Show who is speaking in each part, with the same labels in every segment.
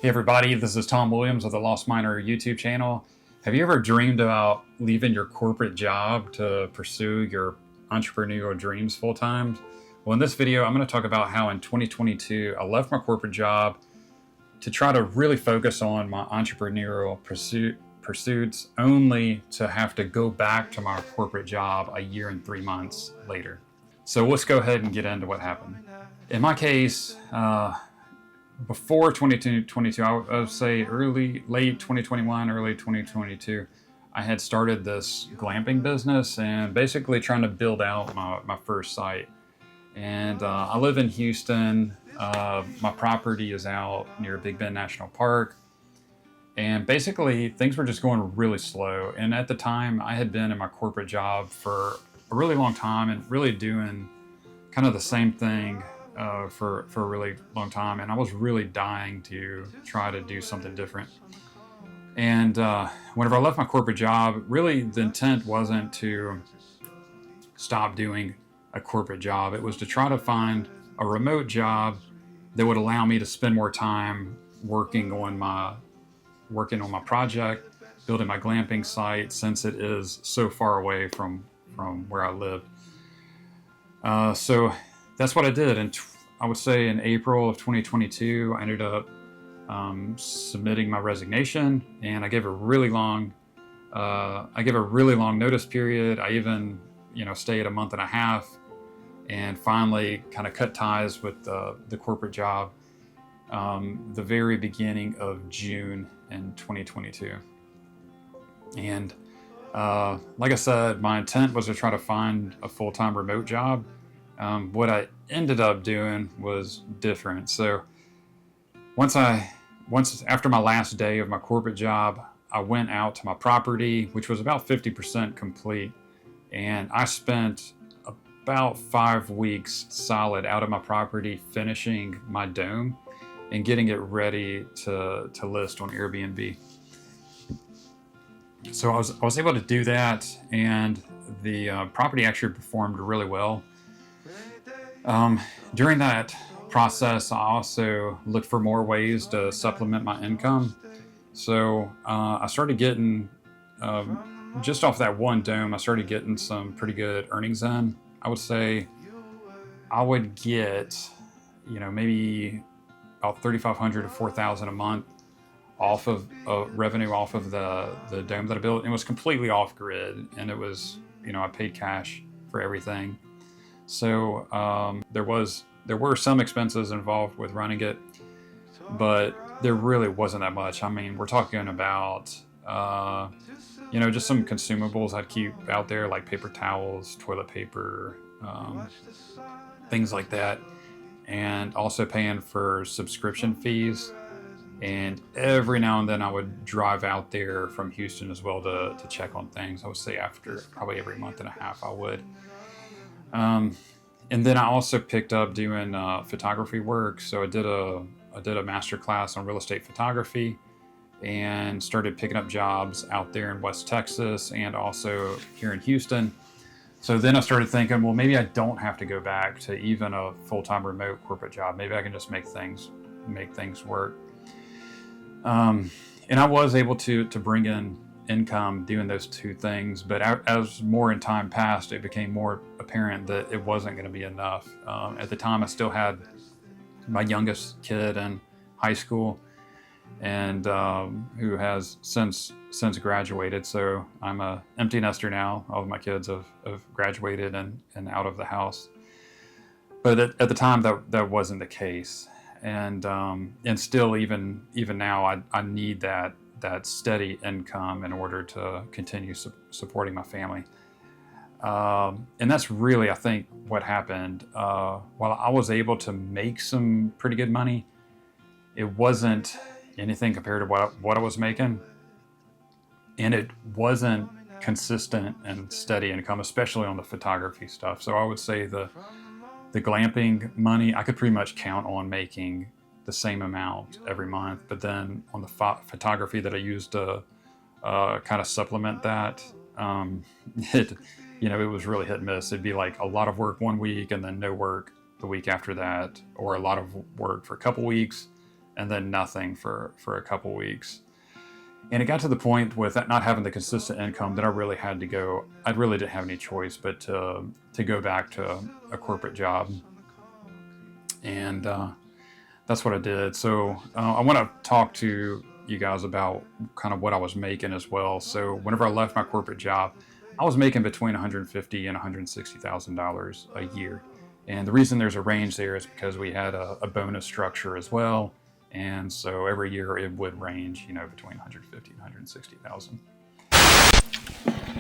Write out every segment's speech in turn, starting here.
Speaker 1: Hey everybody, this is Tom Williams of the Lost Miner YouTube channel. Have you ever dreamed about leaving your corporate job to pursue your entrepreneurial dreams full time? Well, in this video, I'm going to talk about how in 2022, I left my corporate job to try to really focus on my entrepreneurial pursuits, only to have to go back to my corporate job a year and 3 months later. So let's go ahead and get into what happened. In my case, before 2022, I would say late 2021, early 2022, I had started this glamping business and basically trying to build out my first site. And I live in Houston. My property is out near Big Bend National Park. And basically things were just going really slow. And at the time I had been in my corporate job for a really long time and really doing kind of the same thing for a really long time, and I was really dying to try to do something different. And whenever I left my corporate job, really the intent wasn't to stop doing a corporate job. It was to try to find a remote job that would allow me to spend more time working on my project, building my glamping site, since it is so far away from where I lived. So that's what I did. And I would say in April of 2022, I ended up submitting my resignation, and I gave a really long notice period. I even, stayed a month and a half, and finally kind of cut ties with the corporate job the very beginning of June in 2022. And like I said, my intent was to try to find a full-time remote job. What I ended up doing was different. So once after my last day of my corporate job, I went out to my property, which was about 50% complete, and I spent about 5 weeks solid out of my property finishing my dome and getting it ready to list on Airbnb. So I was able to do that, and the property actually performed really well. During that process, I also looked for more ways to supplement my income. So I started getting, just off that one dome, I started getting some pretty good earnings in. I would say I would get, maybe about $3,500 to $4,000 a month off of revenue off of the dome that I built. It was completely off grid, and it was, I paid cash for everything. So there were some expenses involved with running it, but there really wasn't that much. I mean, we're talking about, just some consumables I'd keep out there, like paper towels, toilet paper, things like that, and also paying for subscription fees. And every now and then I would drive out there from Houston as well to check on things. I would say after probably every month and a half I would. And then I also picked up doing photography work. So I did a master class on real estate photography and started picking up jobs out there in West Texas and also here in Houston. So then I started thinking, well, maybe I don't have to go back to even a full-time remote corporate job. Maybe I can just make things work. And I was able to bring in income doing those two things, but as more in time passed, it became more apparent that it wasn't going to be enough. At the time, I still had my youngest kid in high school, and who has since graduated. So I'm a empty nester now. All of my kids have graduated and out of the house. But at the time, that wasn't the case. And still, even now, I need that steady income in order to continue supporting my family. And that's really, I think, what happened. While I was able to make some pretty good money, it wasn't anything compared to what I was making. And it wasn't consistent and steady income, especially on the photography stuff. So I would say the glamping money, I could pretty much count on making the same amount every month. But then on the photography that I used to kind of supplement that, it was really hit and miss. It'd be like a lot of work one week and then no work the week after that, or a lot of work for a couple weeks and then nothing for a couple weeks. And it got to the point with not having the consistent income that I really had to go. I really didn't have any choice but to go back to a corporate job. And that's what I did. So I want to talk to you guys about kind of what I was making as well. So whenever I left my corporate job, I was making between $150,000 and $160,000 a year. And the reason there's a range there is because we had a bonus structure as well. And so every year it would range, between $150,000 and $160,000.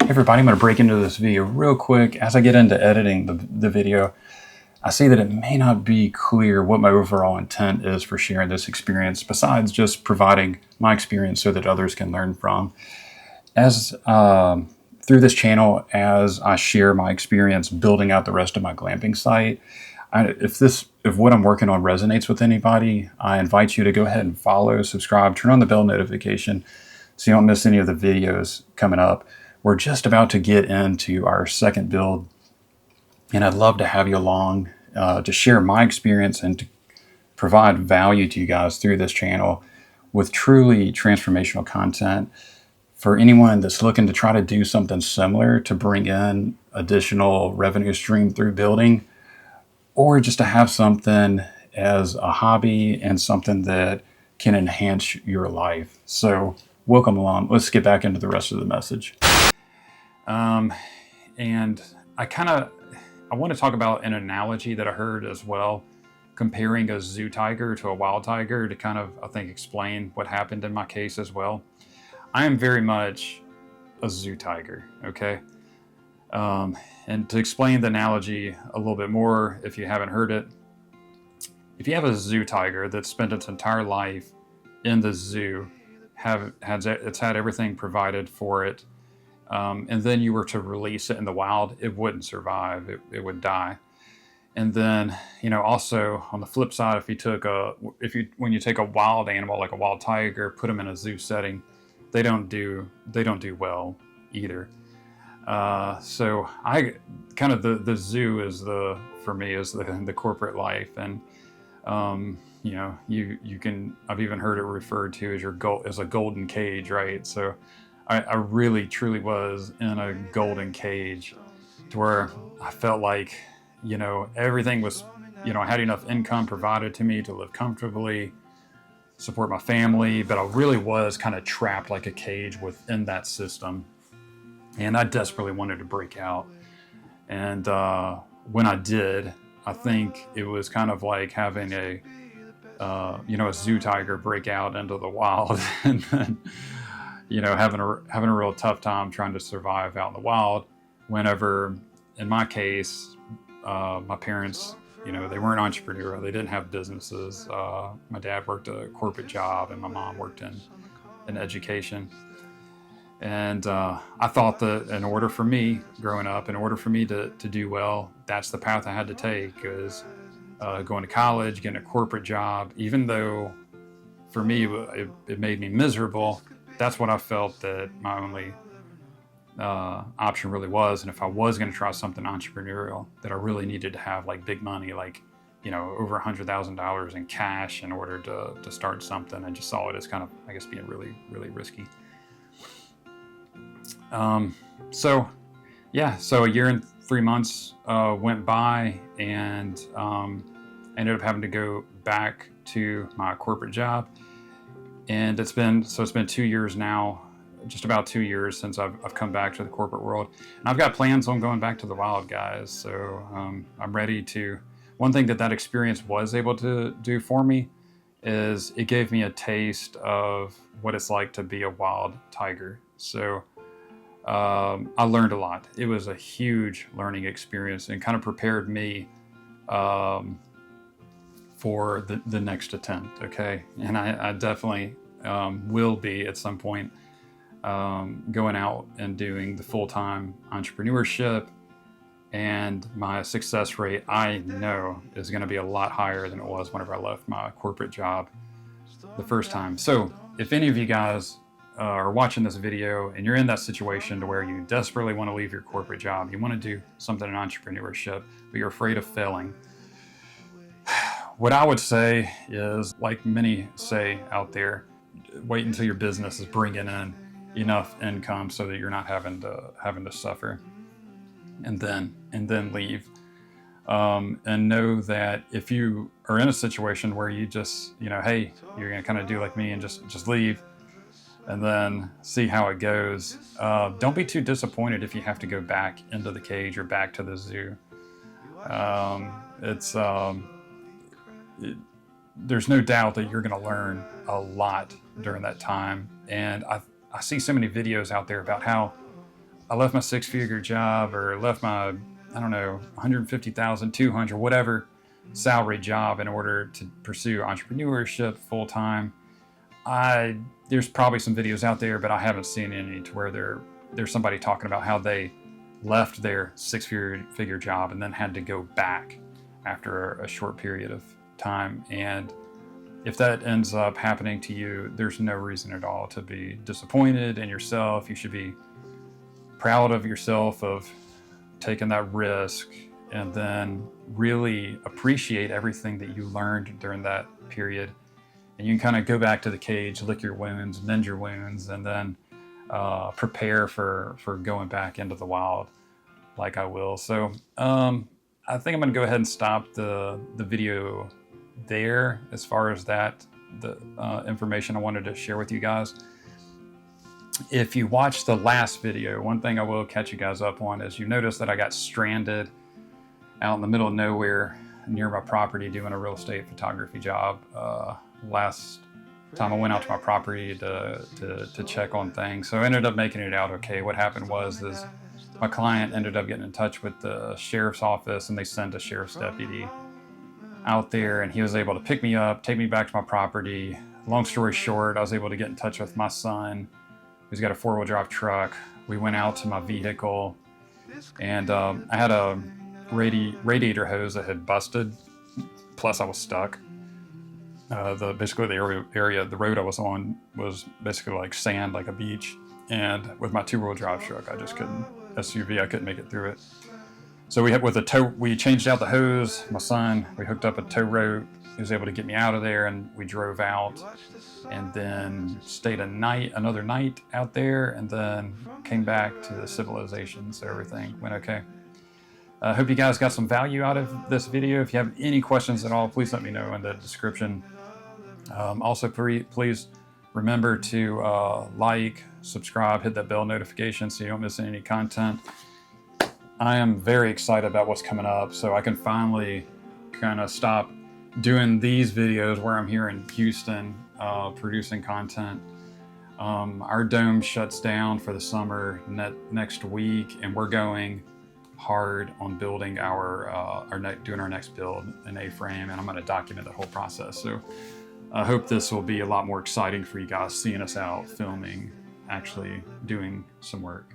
Speaker 1: Hey everybody, I'm going to break into this video real quick. As I get into editing the video, I see that it may not be clear what my overall intent is for sharing this experience, besides just providing my experience so that others can learn from. As through this channel, as I share my experience building out the rest of my glamping site, if what I'm working on resonates with anybody, I invite you to go ahead and follow, subscribe, turn on the bell notification so you don't miss any of the videos coming up. We're just about to get into our second build, and I'd love to have you along to share my experience and to provide value to you guys through this channel with truly transformational content for anyone that's looking to try to do something similar to bring in additional revenue stream through building, or just to have something as a hobby and something that can enhance your life. So welcome along. Let's get back into the rest of the message. And I want to talk about an analogy that I heard as well, comparing a zoo tiger to a wild tiger to kind of, I think, explain what happened in my case as well. I am very much a zoo tiger, okay? And to explain the analogy a little bit more, if you haven't heard it, if you have a zoo tiger that spent its entire life in the zoo, it's had everything provided for it, and then you were to release it in the wild, it wouldn't survive, it would die. And then, also on the flip side, when you take a wild animal like a wild tiger, put them in a zoo setting, they don't do well either. So I kind of the zoo is for me is the corporate life, and you can, I've even heard it referred to as a golden cage, right? So I really truly was in a golden cage to where I felt like everything was, I had enough income provided to me to live comfortably, support my family, but I really was kind of trapped like a cage within that system. And I desperately wanted to break out. And when I did, I think it was kind of like having a zoo tiger break out into the wild and then, having a real tough time trying to survive out in the wild. Whenever, in my case, my parents, they weren't entrepreneurial. They didn't have businesses. My dad worked a corporate job and my mom worked in education. And I thought that in order for me, growing up, in order for me to do well, that's the path I had to take, is going to college, getting a corporate job. Even though for me it made me miserable, that's what I felt that my only option really was. And if I was going to try something entrepreneurial, that I really needed to have like big money, like over $100,000 in cash in order to start something. I just saw it as kind of, I guess, being really, really risky. So a year and 3 months went by, and I ended up having to go back to my corporate job. And it's been 2 years now, just about 2 years since I've come back to the corporate world. And I've got plans on going back to the wild, guys. So I'm ready to. One thing that experience was able to do for me is it gave me a taste of what it's like to be a wild tiger. So I learned a lot. It was a huge learning experience and kind of prepared me for the next attempt, okay? And I definitely will be at some point going out and doing the full-time entrepreneurship, and my success rate, I know, is going to be a lot higher than it was whenever I left my corporate job the first time. So if any of you guys are watching this video and you're in that situation to where you desperately want to leave your corporate job, you want to do something in entrepreneurship, but you're afraid of failing, what I would say is, like many say out there, wait until your business is bringing in enough income so that you're not having to suffer, and then leave. And know that if you are in a situation where you just, hey, you're going to kind of do like me and just leave and then see how it goes. Don't be too disappointed if you have to go back into the cage or back to the zoo. There's no doubt that you're going to learn a lot during that time. And I see so many videos out there about how I left my 6-figure job or left my, I don't know, 150,000, 200, whatever salary job in order to pursue entrepreneurship full time. There's probably some videos out there, but I haven't seen any to where there's somebody talking about how they left their 6-figure job and then had to go back after a short period of time. And if that ends up happening to you, there's no reason at all to be disappointed in yourself. You should be proud of yourself of taking that risk, and then really appreciate everything that you learned during that period. And you can kind of go back to the cage, lick your wounds, mend your wounds, and then prepare for going back into the wild like I will. So I think I'm going to go ahead and stop the video there as far as the information I wanted to share with you guys. If you watched the last video, one thing I will catch you guys up on is you notice that I got stranded out in the middle of nowhere near my property doing a real estate photography job. Last time I went out to my property to check on things. So I ended up making it out okay. What happened was my client ended up getting in touch with the sheriff's office, and they sent a sheriff's deputy out there, and he was able to pick me up, take me back to my property. Long story short, I was able to get in touch with my son, who's got a 4-wheel drive truck. We went out to my vehicle, and I had a radiator hose that had busted, plus I was stuck. Basically the area, the road I was on was basically like sand, like a beach. And with my 2-wheel drive truck, I just couldn't make it through it. So we changed out the hose. My son, we hooked up a tow rope. He was able to get me out of there, and we drove out, and then stayed another night out there, and then came back to the civilization. So everything went okay. I hope you guys got some value out of this video. If you have any questions at all, please let me know in the description. Also, please remember to like, subscribe, hit that bell notification so you don't miss any content. I am very excited about what's coming up, so I can finally kind of stop doing these videos where I'm here in Houston producing content. Our dome shuts down for the summer next week, and we're going hard on building doing our next build in A-frame, and I'm going to document the whole process. So I hope this will be a lot more exciting for you guys, seeing us out filming, actually doing some work.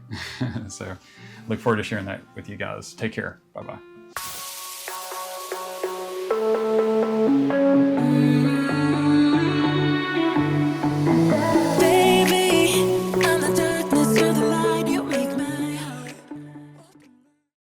Speaker 1: So look forward to sharing that with you guys. Take care. Bye-bye.